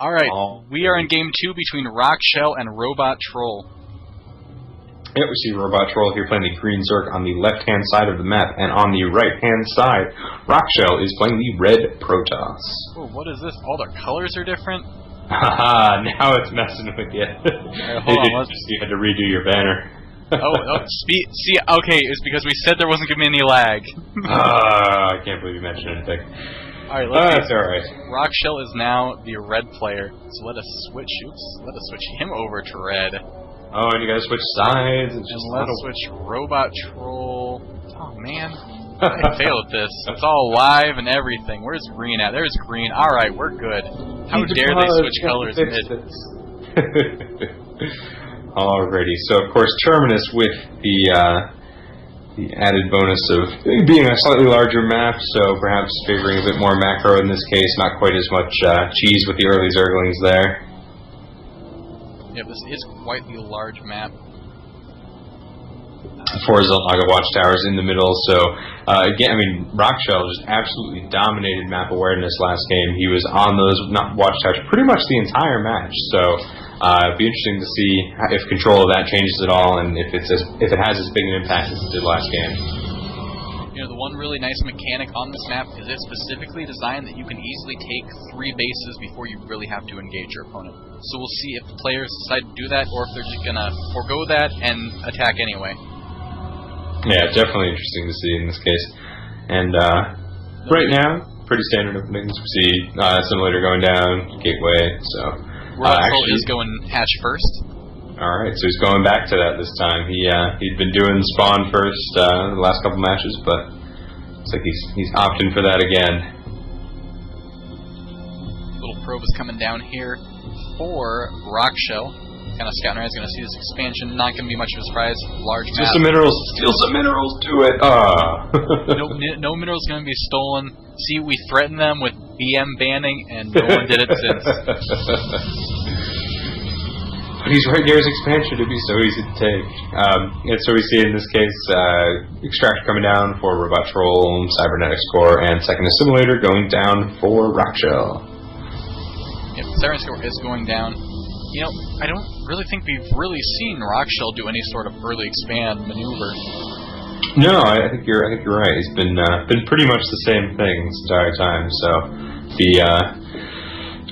Alright, we are in game 2 between Rockshell and RobotTROLL. Yeah, we see RobotTROLL here playing the green Zerg on the left-hand side of the map, and on the right-hand side, Rockshell is playing the red Protoss. Oh, what is this? All their colors are different? Haha, now it's messing with you. Hold on, you had to redo your banner. See, okay, it's because we said there wasn't going to be any lag. I can't believe you mentioned anything. Alright, let's see. Alright. Rockshell is now the red player, so let us switch him over to red. Oh, and you gotta switch sides. And let's switch RobotTROLL. Oh man, I failed at this. It's all live and everything. Where's green at? There's green. Alright, we're good. How dare they switch colors mid? Alrighty, so of course Terminus with the added bonus of being a slightly larger map, so perhaps favoring a bit more macro in this case, not quite as much cheese with the early Zerglings there. Yeah, this is quite the large map. 4 Zelnaga watchtowers in the middle, so again, I mean, Rockshell just absolutely dominated map awareness last game. He was on those watchtowers pretty much the entire match, so it'd be interesting to see if control of that changes at all, and if it has as big an impact as it did last game. You know, the one really nice mechanic on this map is it's specifically designed that you can easily take 3 bases before you really have to engage your opponent. So we'll see if the players decide to do that, or if they're just gonna forego that and attack anyway. Yeah, definitely interesting to see in this case. And right now, pretty standard openings. We see Simulator going down, Gateway, so... RobotTROLL is going hatch first. Alright, so he's going back to that this time. He'd been doing spawn first the last couple matches, but looks like he's opting for that again. Little probe is coming down here for Rockshell. Kind of scouting around, he's going to see this expansion. Not going to be much of a surprise. Large map. Steal some minerals, do it! No minerals going to be stolen. See, we threatened them with BM banning, and no one did it since. But he's right near his expansion, it'd be so easy to take. And so we see in this case, Extract coming down for RobotTROLL, Cybernetics Core, and Second Assimilator going down for Rockshell. Yep, Cybernetics Core is going down. You know, I don't really think we've really seen Rockshell do any sort of early expand maneuver. No, I think you're right. He's been pretty much the same thing this entire time. So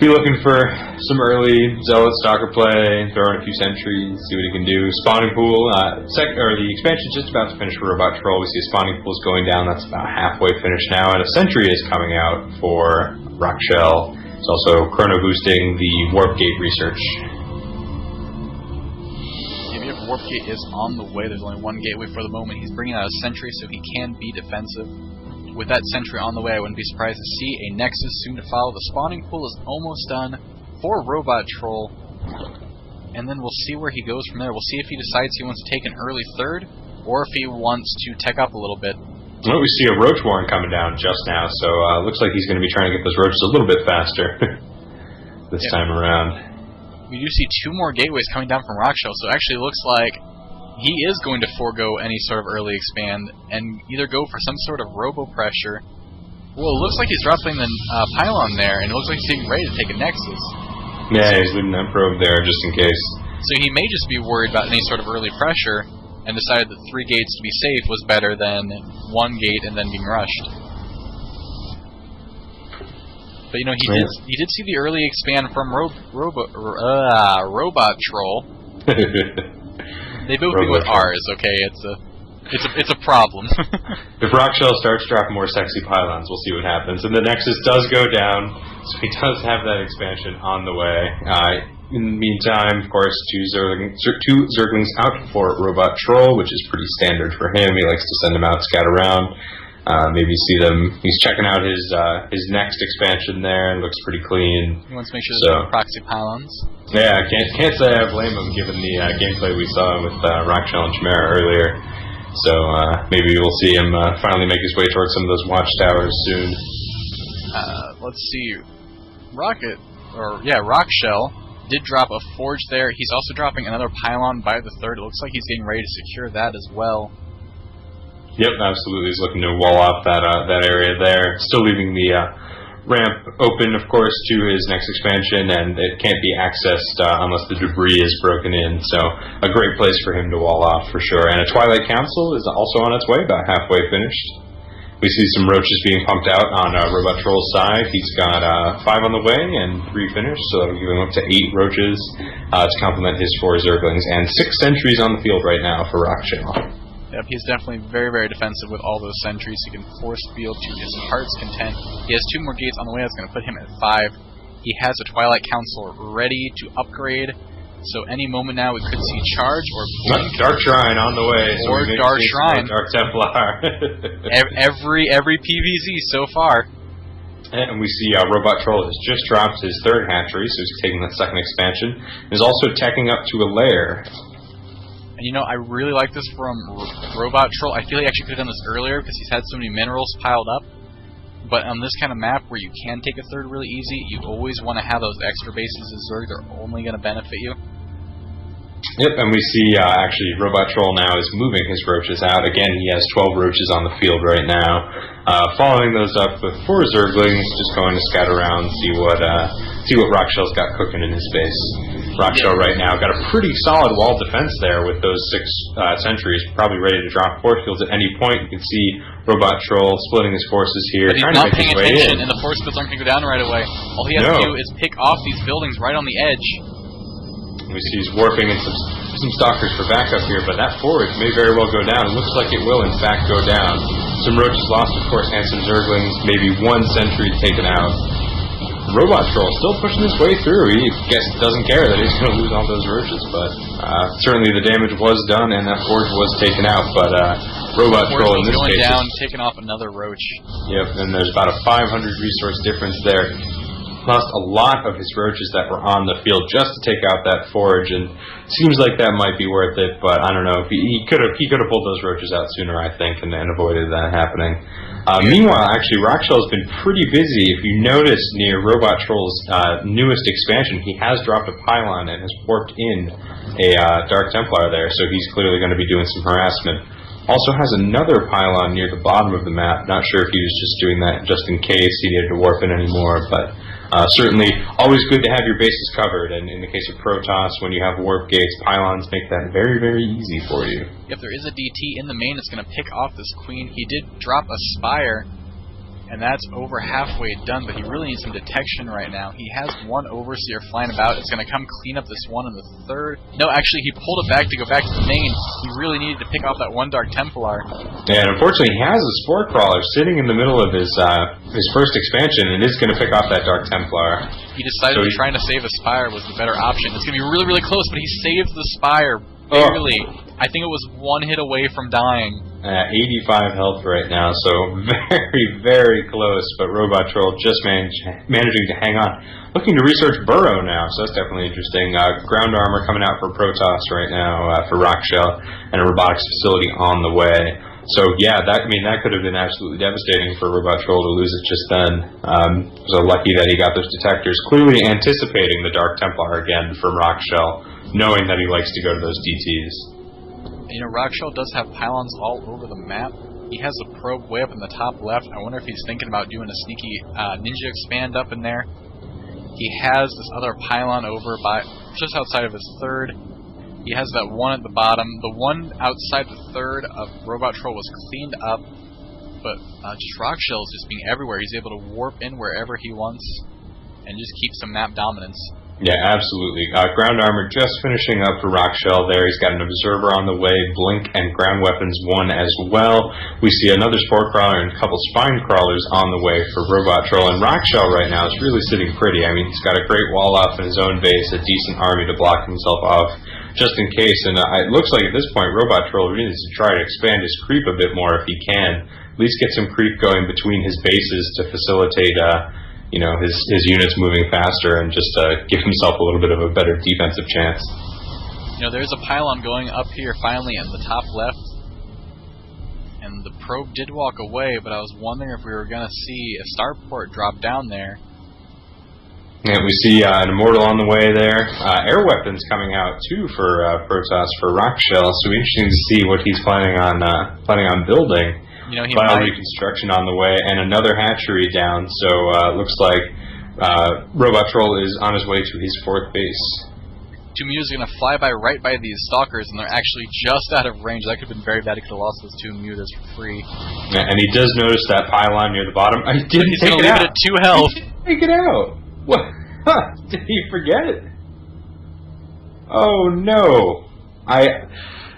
be looking for some early Zealot stalker play, throw in a few sentries, see what he can do. Spawning pool, the expansion's just about to finish for RobotTROLL. We see a spawning pool's going down. That's about halfway finished now, and a sentry is coming out for Rockshell. It's also chrono boosting the warp gate research. Warp gate is on the way. There's only one gateway for the moment. He's bringing out a sentry so he can be defensive. With that sentry on the way, I wouldn't be surprised to see a Nexus soon to follow. The spawning pool is almost done for RobotTROLL. And then we'll see where he goes from there. We'll see if he decides he wants to take an early third, or if he wants to tech up a little bit. Well, we see a Roach Warren coming down just now, so looks like he's going to be trying to get those roaches a little bit faster this time around. We do see 2 more gateways coming down from Rockshell, so it actually looks like he is going to forego any sort of early expand and either go for some sort of robo pressure. Well, it looks like he's dropping the pylon there, and it looks like he's getting ready to take a Nexus. Yeah, he's leaving that probe there just in case. So he may just be worried about any sort of early pressure and decided that 3 gates to be safe was better than 1 gate and then being rushed. But you know, he did see the early expand from RobotTROLL. They both begin with R's, okay? It's a problem. If Rockshell starts dropping more sexy pylons, we'll see what happens. And the Nexus does go down, so he does have that expansion on the way. In the meantime, of course, 2 Zerglings out for RobotTROLL, which is pretty standard for him. He likes to send them out, scout around. Maybe see them. He's checking out his next expansion there, and looks pretty clean. He wants to make sure there's no proxy pylons. Yeah, can't say I blame him given the gameplay we saw with Rockshell and Chimera earlier. So maybe we'll see him finally make his way towards some of those watchtowers soon. Let's see. Rockshell did drop a forge there. He's also dropping another pylon by the 3rd. It looks like he's getting ready to secure that as well. Yep, absolutely. He's looking to wall off that area there. Still leaving the ramp open, of course, to his next expansion, and it can't be accessed unless the debris is broken in. So a great place for him to wall off for sure. And a Twilight Council is also on its way, about halfway finished. We see some roaches being pumped out on RobotTROLL's side. He's got 5 on the way and 3 finished, so that'll give him up to 8 roaches to complement his 4 Zerglings, and 6 sentries on the field right now for Rockshell. Yep, he's definitely very, very defensive with all those sentries. He can force field to his heart's content. He has 2 more gates on the way. That's going to put him at 5. He has a Twilight Council ready to upgrade. So any moment now we could see Charge or Blink. Dark Shrine on the way. Or so Dark Shrine. Dark Templar. every PVZ so far. And we see RobotTROLL has just dropped his 3rd hatchery, so he's taking the 2nd expansion. He's also teching up to a lair. And you know, I really like this from RobotTROLL. I feel he actually could have done this earlier because he's had so many minerals piled up. But on this kind of map where you can take a 3rd really easy, you always want to have those extra bases as Zerg. They're only going to benefit you. Yep, and we see actually RobotTROLL now is moving his roaches out. Again, he has 12 roaches on the field right now. Following those up with 4 Zerglings, just going to scout around, see what Rockshell's got cooking in his base. Rockshell right now got a pretty solid wall defense there with those 6 sentries, probably ready to drop force fields at any point. You can see RobotTROLL splitting his forces here, but he's trying not to make paying his way attention, in. and the force fields aren't going to go down right away. All he has to do is pick off these buildings right on the edge. We see he's warping in some stalkers for backup here, but that forage may very well go down. It looks like it will, in fact, go down. Some roaches lost, of course, and some Zerglings, maybe 1 sentry taken out. RobotTROLL still pushing his way through. He doesn't care that he's going to lose all those roaches, but certainly the damage was done and that forge was taken out. But RobotTROLL in this going case down, taking off another roach. Yep, and there's about a 500 resource difference there. Lost a lot of his roaches that were on the field just to take out that forge, and seems like that might be worth it. But I don't know if he could have pulled those roaches out sooner, I think, and avoided that happening. Meanwhile, actually, Rockshell's been pretty busy. If you notice near RobotTROLL's newest expansion, he has dropped a pylon and has warped in a Dark Templar there, so he's clearly going to be doing some harassment. Also has another pylon near the bottom of the map. Not sure if he was just doing that just in case he needed to warp in anymore, but certainly always good to have your bases covered. And in the case of Protoss, when you have warp gates, pylons make that very, very easy for you. If there is a DT in the main, it's going to pick off this queen. He did drop a Spire, and that's over halfway done, but he really needs some detection right now. He has 1 Overseer flying about. It's going to come clean up this one in the 3rd. No, actually, he pulled it back to go back to the main. He really needed to pick off that 1 Dark Templar. Yeah, and unfortunately, he has a Spore Crawler sitting in the middle of his first expansion, and is going to pick off that Dark Templar. He decided that trying to save a Spire was the better option. It's going to be really, really close, but he saved the Spire. Barely. I think it was 1 hit away from dying. 85 health right now, so very, very close, but RobotTROLL just managing to hang on. Looking to research Burrow now, so that's definitely interesting. Ground armor coming out for Protoss right now for Rockshell, and a robotics facility on the way. So yeah, that could have been absolutely devastating for RobotTROLL to lose it just then. So lucky that he got those detectors, clearly anticipating the Dark Templar again from Rockshell, knowing that he likes to go to those DTs. You know, Rockshell does have pylons all over the map. He has a probe way up in the top left. I wonder if he's thinking about doing a sneaky ninja expand up in there. He has this other pylon over by just outside of his 3rd. He has that one at the bottom. The one outside the 3rd of RobotTROLL was cleaned up, but just Rockshell is just being everywhere. He's able to warp in wherever he wants and just keep some map dominance. Yeah, absolutely. Ground armor just finishing up for Rockshell there. He's got an observer on the way, blink and ground weapons 1 as well. We see another spore crawler and a couple spine crawlers on the way for RobotTROLL. And Rockshell right now is really sitting pretty. I mean, he's got a great wall off in his own base, a decent army to block himself off just in case. And it looks like at this point RobotTROLL really needs to try to expand his creep a bit more if he can. At least get some creep going between his bases to facilitate his units moving faster and just give himself a little bit of a better defensive chance. You know, there's a pylon going up here finally in the top left, and the probe did walk away, but I was wondering if we were going to see a starport drop down there. And we see an Immortal on the way there. Air weapons coming out too for Protoss for Rockshell, so interesting to see what he's planning on building. You know, he Bio might... reconstruction on the way, and another hatchery down. So it looks like RobotTROLL is on his way to his 4th base. 2 Mews are going to fly by right by these stalkers, and they're actually just out of range. That could have been very bad. He could have lost those 2 Mews for free. Yeah, and he does notice that pylon near the bottom. I didn't He's take going to it leave out. it at 2 health. Take it out. What? Huh? Did he forget it? Oh no!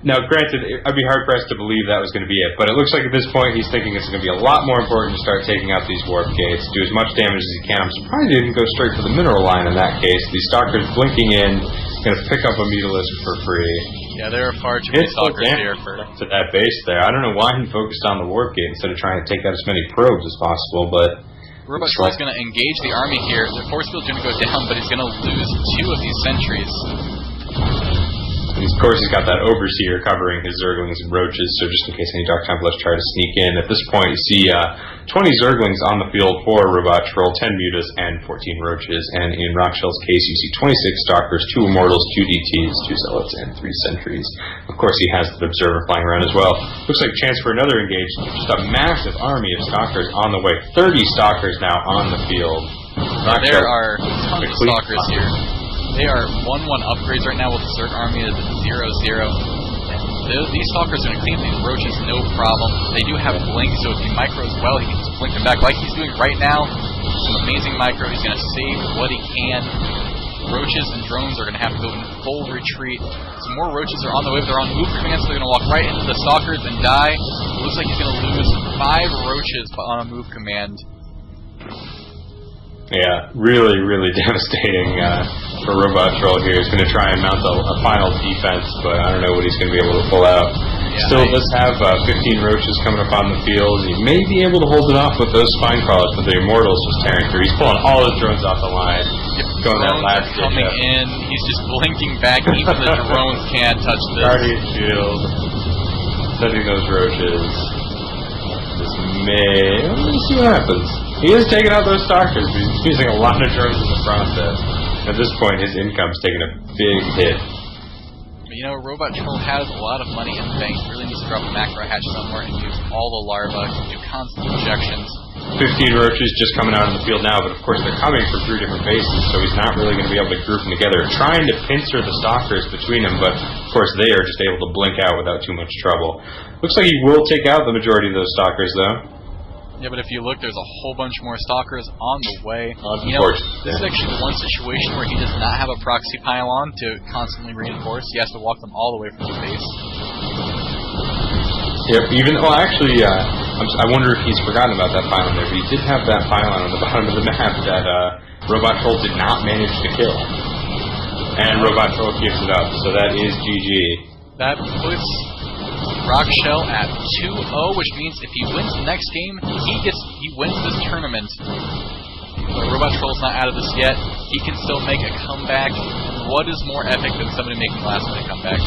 Now, granted, I'd be hard-pressed to believe that was going to be it, but it looks like at this point he's thinking it's going to be a lot more important to start taking out these warp gates, do as much damage as he can. I'm surprised he didn't go straight for the mineral line in that case. These stalkers blinking in, going to pick up a Mutalisk for free. Yeah, there are far too many stalkers here for... To that base there. I don't know why he focused on the warp gate instead of trying to take out as many probes as possible, but... RobotTROLL is going to engage the army here. The force field's going to go down, but he's going to lose 2 of these sentries. And of course, he's got that Overseer covering his Zerglings and Roaches, so just in case any Dark Templars try to sneak in. At this point, you see 20 Zerglings on the field for RobotTROLL, 10 Mutas, and 14 Roaches. And in Rockshell's case, you see 26 Stalkers, 2 Immortals, 2 DTs, 2 Zealots, and 3 Sentries. Of course, he has the Observer flying around as well. Looks like a chance for another engage. Just a massive army of Stalkers on the way. 30 Stalkers now on the field. There are tons of Stalkers here. They are 1-1 upgrades right now with the Zerg army at 0-0. These Stalkers are going to clean these Roaches no problem. They do have Blink, so if he micros well, he can just blink them back like he's doing right now. Some amazing micro. He's going to save what he can. Roaches and drones are going to have to go in full retreat. Some more Roaches are on the way, but they're on move command, so they're going to walk right into the Stalkers and die. It looks like he's going to lose 5 Roaches on a move command. Yeah, really, really devastating for RobotTROLL here. He's going to try and mount a final defense, but I don't know what he's going to be able to pull out. Yeah, Still does have 15 Roaches coming up on the field. He may be able to hold it off with those Spine Crawlers, but the Immortals just tearing through. He's pulling all his drones off the line. Going that last coming in. He's just blinking back. Even the drones can't touch this. Guardian Shield. Sending those Roaches. This may... Let's see what happens. He is taking out those Stalkers, but he's using a lot of drones in the process. At this point, his income's taking a big hit. But you know, RobotTROLL has a lot of money in the bank. He really needs to drop a macro hatch somewhere and use all the larvae, do constant injections. 15 Roaches just coming out in the field now, but of course they're coming from 3 different bases, so he's not really going to be able to group them together. Trying to pincer the Stalkers between them, but of course they are just able to blink out without too much trouble. Looks like he will take out the majority of those Stalkers, though. Yeah, but if you look, there's a whole bunch more Stalkers on the way. You know, this is actually the one situation where he does not have a proxy pylon to constantly reinforce. He has to walk them all the way from the base. Yep, even though actually, I wonder if he's forgotten about that pylon there, but he did have that pylon on the bottom of the map that RobotTROLL did not manage to kill. And RobotTROLL keeps it up, so that is GG. That puts Rockshell at 2-0, which means if he wins the next game, he wins this tournament. But RobotTROLL's not out of this yet. He can still make a comeback. What is more epic than somebody making a last-minute comeback?